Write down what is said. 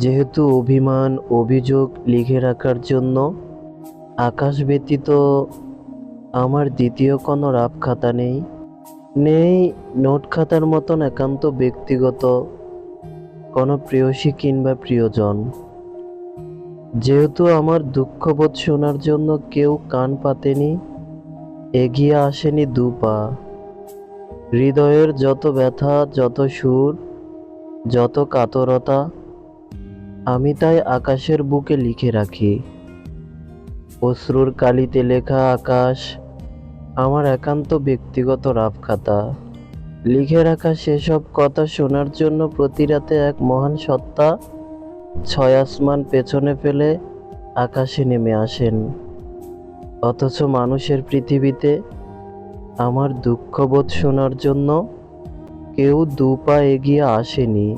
যেহেতু অভিমান অভিযোগ লিখে রাখার জন্য আকাশ ব্যতীত আমার দ্বিতীয় কোনো রাফ খাতা নেই, নেই নোট খাতার মতন একান্ত ব্যক্তিগত কোনো প্রেয়সী কিংবা প্রিয়জন। যেহেতু আমার দুঃখবোধ শোনার জন্য কেউ কান পাতেনি, এগিয়ে আসেনি দুপা, হৃদয়ের যত ব্যথা যত সুর যত কাতরতা আমি তাই আকাশের বুকে লিখে রাখি। অশ্রুর কালিতে লেখা আকাশ আমার একান্ত ব্যক্তিগত রাফ খাতা। লিখে রাখা সেসব কথা শোনার জন্য প্রতি রাতে এক মহান সত্তা ছয় আসমান পেছনে ফেলে আকাশে নেমে আসেন। অথচ মানুষের পৃথিবীতে আমার দুঃখবোধ শোনার জন্য কেউ দুপা এগিয়ে আসেনি।